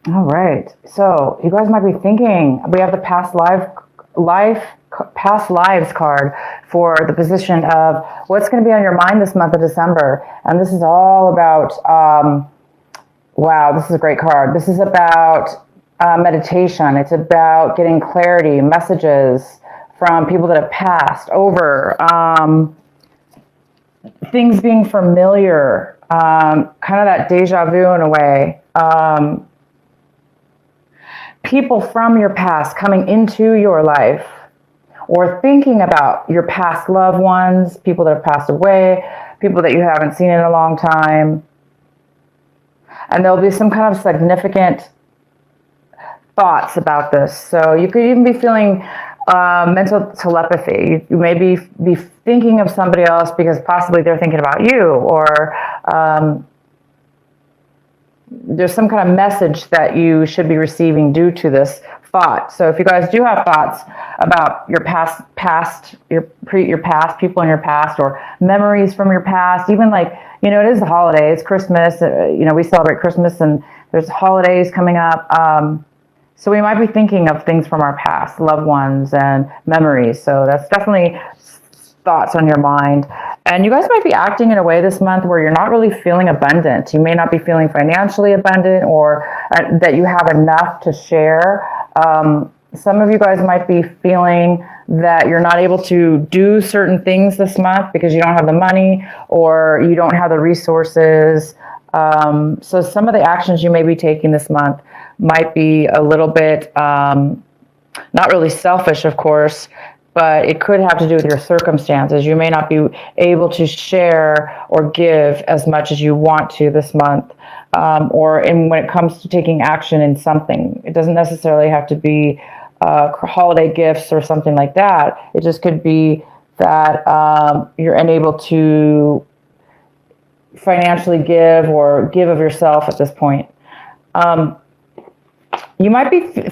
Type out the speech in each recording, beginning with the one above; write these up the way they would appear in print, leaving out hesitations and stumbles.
All right. So you guys might be thinking we have the past lives card for the position of what's going to be on your mind this month of December, and this is all about. Wow, this is a great card. This is about meditation. It's about getting clarity, messages from people that have passed over, things being familiar, kind of that deja vu in a way. People from your past coming into your life or thinking about your past loved ones, people that have passed away, people that you haven't seen in a long time. And there'll be some kind of significant thoughts about this. So you could even be feeling mental telepathy. You may be thinking of somebody else because possibly they're thinking about you, or there's some kind of message that you should be receiving due to this thought. So if you guys do have thoughts about your past, your past, people in your past, or memories from your past, even like, it is the holidays, Christmas, we celebrate Christmas and there's holidays coming up. So we might be thinking of things from our past, loved ones and memories. So that's definitely thoughts on your mind. And you guys might be acting in a way this month where you're not really feeling abundant. You may not be feeling financially abundant, or that you have enough to share. Some of you guys might be feeling that you're not able to do certain things this month because you don't have the money or you don't have the resources. So some of the actions you may be taking this month might be a little bit, not really selfish, of course, but it could have to do with your circumstances. You may not be able to share or give as much as you want to this month. Or when it comes to taking action in something, it doesn't necessarily have to be holiday gifts or something like that. It just could be that you're unable to financially give or give of yourself at this point. You might be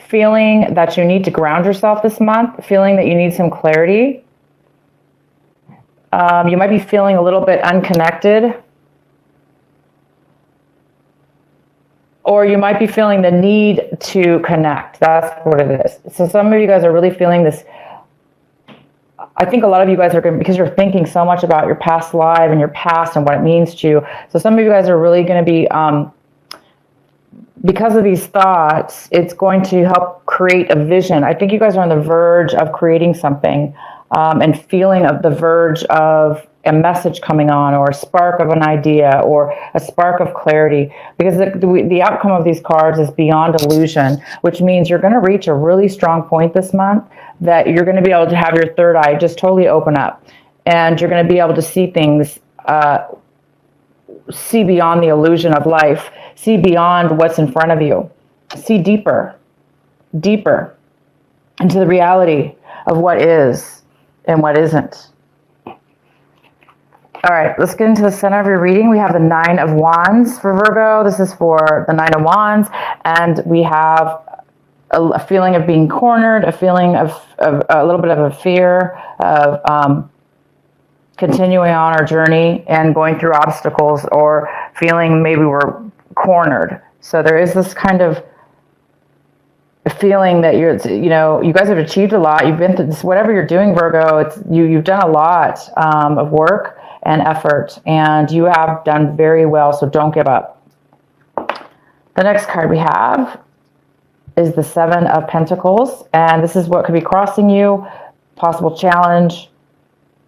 feeling that you need to ground yourself this month, feeling that you need some clarity. You might be feeling a little bit unconnected. Or you might be feeling the need to connect. That's what it is. So some of you guys are really feeling this. I think a lot of you guys are going to, because you're thinking so much about your past life and your past and what it means to you. So some of you guys are really going to be, because of these thoughts, it's going to help create a vision. I think you guys are on the verge of creating something, and feeling of the verge of a message coming on, or a spark of an idea, or a spark of clarity, because the outcome of these cards is beyond illusion, which means you're going to reach a really strong point this month that you're going to be able to have your third eye just totally open up, and you're going to be able to see things, see beyond the illusion of life, see beyond what's in front of you, see deeper into the reality of what is and what isn't. All right, let's get into the center of your reading. We have the Nine of Wands for Virgo. This is for the Nine of Wands, and we have a feeling of being cornered, a feeling of a little bit of a fear of continuing on our journey and going through obstacles, or feeling maybe we're cornered. So there is this kind of feeling that you guys have achieved a lot. You've been through this, whatever you're doing, Virgo, you've done a lot of work and effort, and you have done very well, so don't give up. The next card we have is the Seven of Pentacles, and this is what could be crossing you, possible challenge.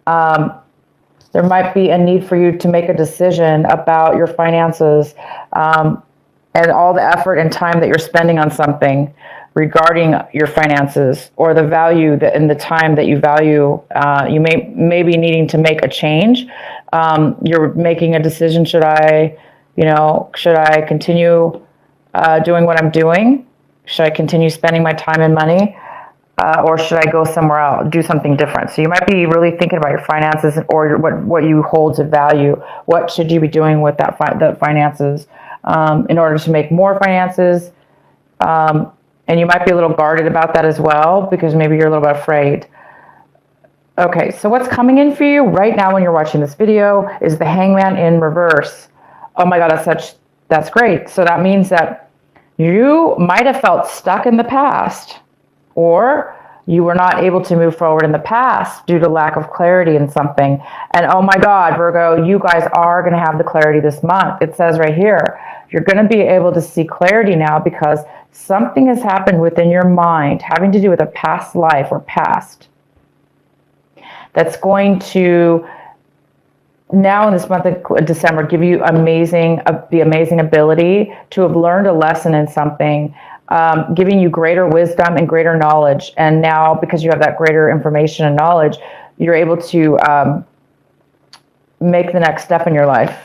There might be a need for you to make a decision about your finances, and all the effort and time that you're spending on something regarding your finances, or the value and the time that you value. You may be needing to make a change. You're making a decision. Should I continue doing what I'm doing? Should I continue spending my time and money? Or should I go somewhere else, do something different? So you might be really thinking about your finances, or what you hold to value. What should you be doing with the finances in order to make more finances? And you might be a little guarded about that as well, because maybe you're a little bit afraid. Okay, so what's coming in for you right now when you're watching this video is the Hangman in reverse. Oh my God, that's such That's great. So that means that you might have felt stuck in the past, or you were not able to move forward in the past due to lack of clarity in something. And oh my God, Virgo, you guys are going to have the clarity this month. It says right here, you're going to be able to see clarity now because something has happened within your mind having to do with a past life or past that's going to now in this month of December give you the amazing ability to have learned a lesson in something, giving you greater wisdom and greater knowledge. And now, because you have that greater information and knowledge, you're able to make the next step in your life.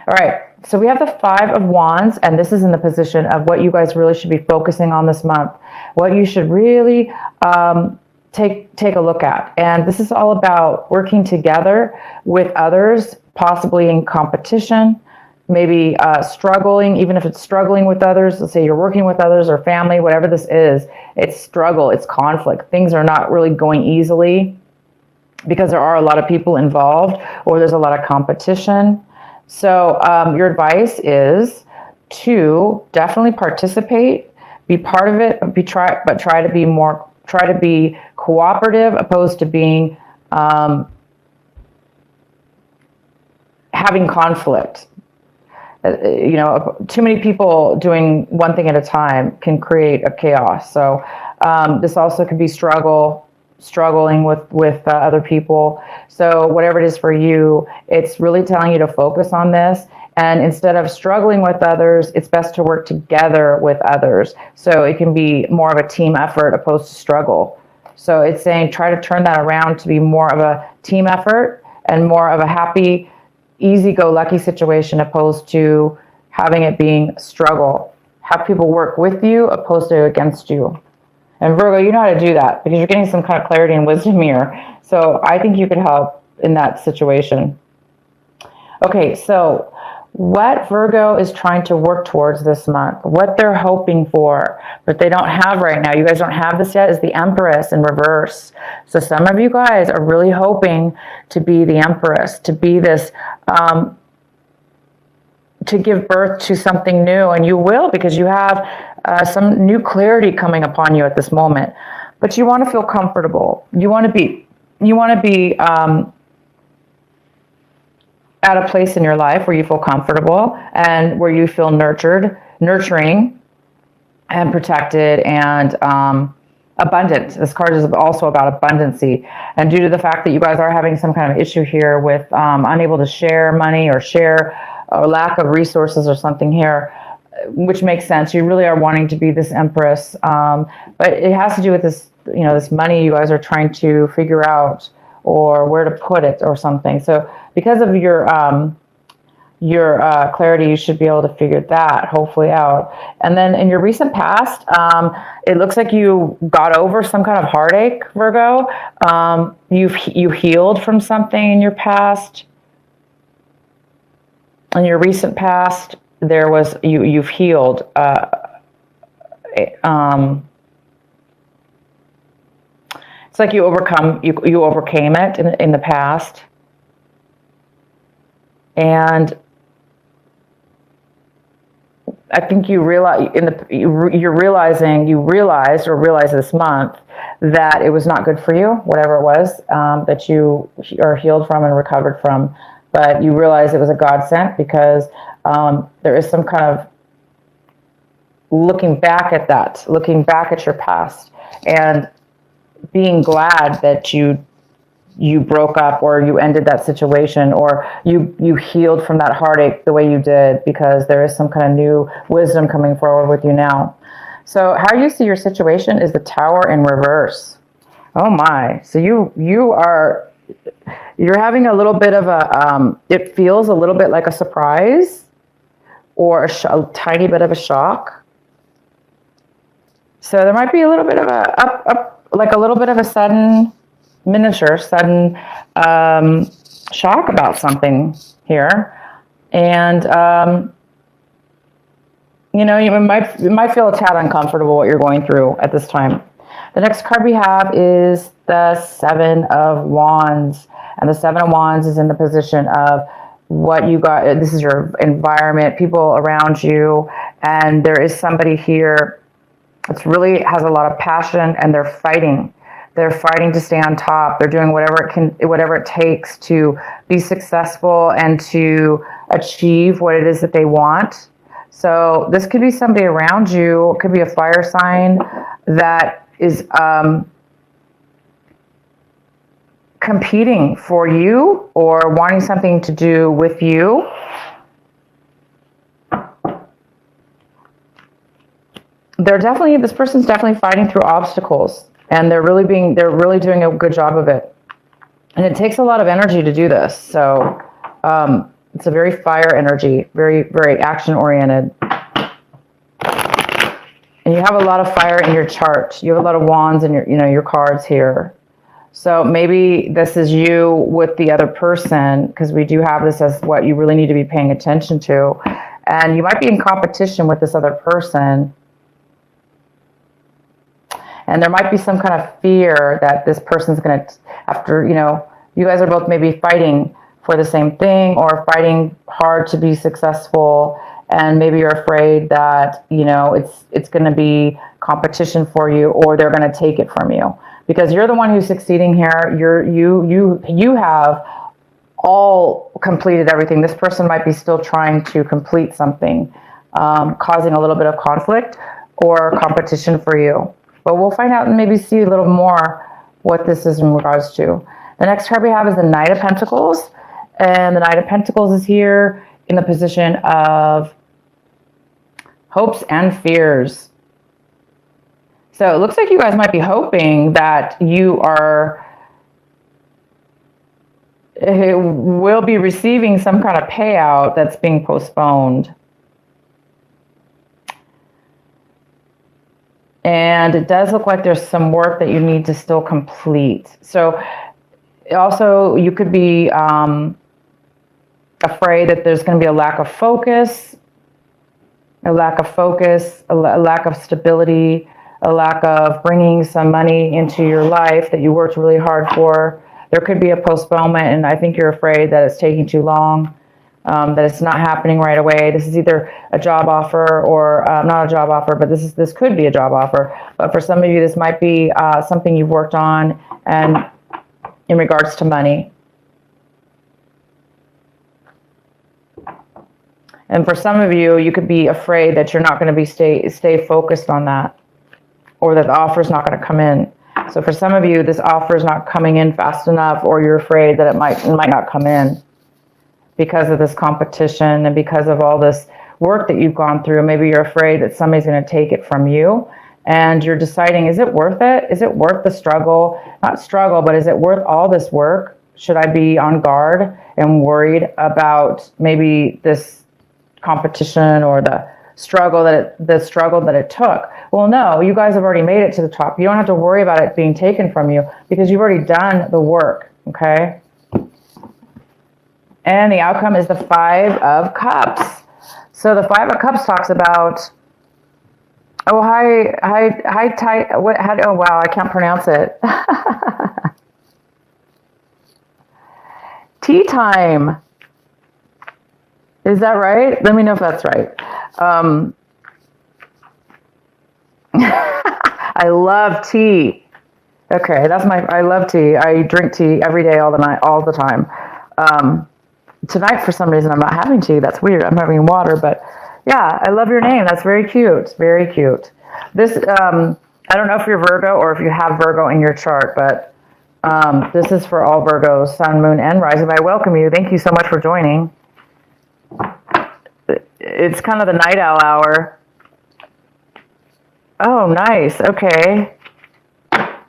All right, so we have the Five of Wands, and this is in the position of what you guys really should be focusing on this month, what you should really take a look at. And this is all about working together with others, possibly in competition, maybe struggling, even if it's struggling with others. Let's say you're working with others or family, whatever this is, it's struggle, it's conflict. Things are not really going easily because there are a lot of people involved or there's a lot of competition. So your advice is to definitely participate, be part of it, but try to be cooperative opposed to being having conflict. Too many people doing one thing at a time can create a chaos. So this also could be struggling with other people. So whatever it is for you, it's really telling you to focus on this. And instead of struggling with others, it's best to work together with others. So it can be more of a team effort opposed to struggle. So it's saying try to turn that around to be more of a team effort and more of a happy, easy-go-lucky situation opposed to having it being struggle. Have people work with you opposed to against you. And Virgo, you know how to do that because you're getting some kind of clarity and wisdom here. So I think you could help in that situation. Okay, so what Virgo is trying to work towards this month, what they're hoping for, but they don't have right now, you guys don't have this yet, is the Empress in reverse. So some of you guys are really hoping to be the Empress, to be this, to give birth to something new, and you will because you have some new clarity coming upon you at this moment. But you want to feel comfortable. You want to be at a place in your life where you feel comfortable and where you feel nurturing and protected and abundant. This card is also about abundancy. And due to the fact that you guys are having some kind of issue here with unable to share money or share or lack of resources or something here, which makes sense. You really are wanting to be this Empress. But it has to do with this, this money you guys are trying to figure out or where to put it or something. So because of your clarity, you should be able to figure that hopefully out. And then in your recent past, it looks like you got over some kind of heartache, Virgo. You healed from something in your past. In your recent past, there was you've healed. It's like you overcame it in the past. And I think you realize you realized this month that it was not good for you, whatever it was that you are healed from and recovered from. But you realize it was a godsend because there is some kind of looking back at your past and being glad that you broke up or you ended that situation or you healed from that heartache the way you did because there is some kind of new wisdom coming forward with you now. So how you see your situation is the Tower in reverse. Oh my. So you're having a little bit of a, it feels a little bit like a surprise or a tiny bit of a shock. So there might be a little bit of a little bit of a sudden shock about something here. And, it might feel a tad uncomfortable what you're going through at this time. The next card we have is the Seven of Wands. And the Seven of Wands is in the position of what you got. This is your environment, people around you, and there is somebody here that's really has a lot of passion, and they're fighting. They're fighting to stay on top. They're doing whatever it takes to be successful and to achieve what it is that they want. So this could be somebody around you. It could be a fire sign that is competing for you or wanting something to do with you. This person's definitely fighting through obstacles, and they're really doing a good job of it. And it takes a lot of energy to do this. So it's a very fire energy, very, very action oriented. And you have a lot of fire in your chart. You have a lot of wands in your cards here. So maybe this is you with the other person, because we do have this as what you really need to be paying attention to. And you might be in competition with this other person. And there might be some kind of fear that this person's going to, after, you guys are both maybe fighting for the same thing or fighting hard to be successful. And maybe you're afraid that, it's going to be competition for you, or they're going to take it from you. Because you're the one who's succeeding here. You have all completed everything. This person might be still trying to complete something, causing a little bit of conflict or competition for you. But we'll find out and maybe see a little more what this is in regards to. The next card we have is the Knight of Pentacles. And the Knight of Pentacles is here in the position of hopes and fears. So it looks like you guys might be hoping that you will be receiving some kind of payout that's being postponed. And it does look like there's some work that you need to still complete. So also you could be afraid that there's going to be a lack of focus, a lack of stability, a lack of bringing some money into your life that you worked really hard for. There could be a postponement, and I think you're afraid that it's taking too long, that it's not happening right away. This is either a job offer or not a job offer, but this could be a job offer. But for some of you, this might be something you've worked on and in regards to money. And for some of you, you could be afraid that you're not going to stay focused on that, or that the offer is not going to come in. So for some of you, this offer is not coming in fast enough, or you're afraid that it might not come in because of this competition and because of all this work that you've gone through. Maybe you're afraid that somebody's going to take it from you, and you're deciding, is it worth it? Is it worth the struggle? Not struggle, but is it worth all this work? Should I be on guard and worried about maybe this competition or the struggle that it took? Well, no, you guys have already made it to the top. You don't have to worry about it being taken from you because you've already done the work, okay? And the outcome is the Five of Cups. So the Five of Cups talks about, oh, oh, wow, I can't pronounce it. Tea time. Is that right? Let me know if that's right. I love tea. Okay, I love tea. I drink tea every day, all the time. Tonight, for some reason, I'm not having tea. That's weird. I'm having water, but yeah, I love your name. That's very cute. Very cute. This, I don't know if you're Virgo or if you have Virgo in your chart, but this is for all Virgos, Sun, Moon, and Rising. I welcome you. Thank you so much for joining. It's kind of the night owl hour. Oh, nice. Okay. All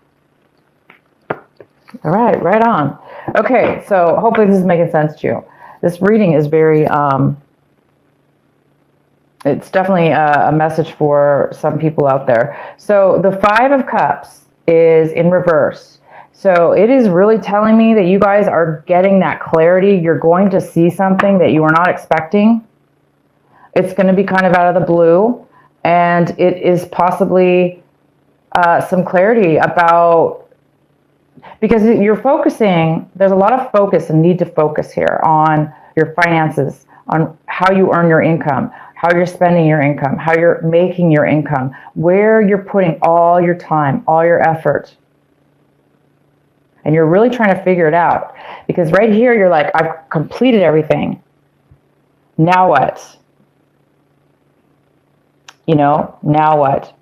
right, right on. Okay, so hopefully this is making sense to you. This reading is very, it's definitely a message for some people out there. So the Five of Cups is in reverse. So it is really telling me that you guys are getting that clarity. You're going to see something that you were not expecting. It's going to be kind of out of the blue, and it is possibly some clarity about, because you're focusing, there's a lot of focus and need to focus here on your finances, on how you earn your income, how you're spending your income, how you're making your income, where you're putting all your time, all your effort. And you're really trying to figure it out. Because right here, you're like, I've completed everything. Now what? Now what?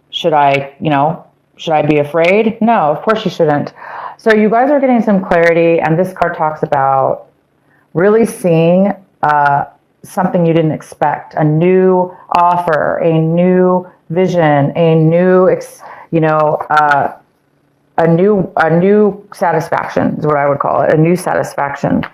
Should I be afraid? No, of course you shouldn't. So you guys are getting some clarity, and this card talks about really seeing something you didn't expect, a new offer, a new vision, a new, a new satisfaction is what I would call it, a new satisfaction.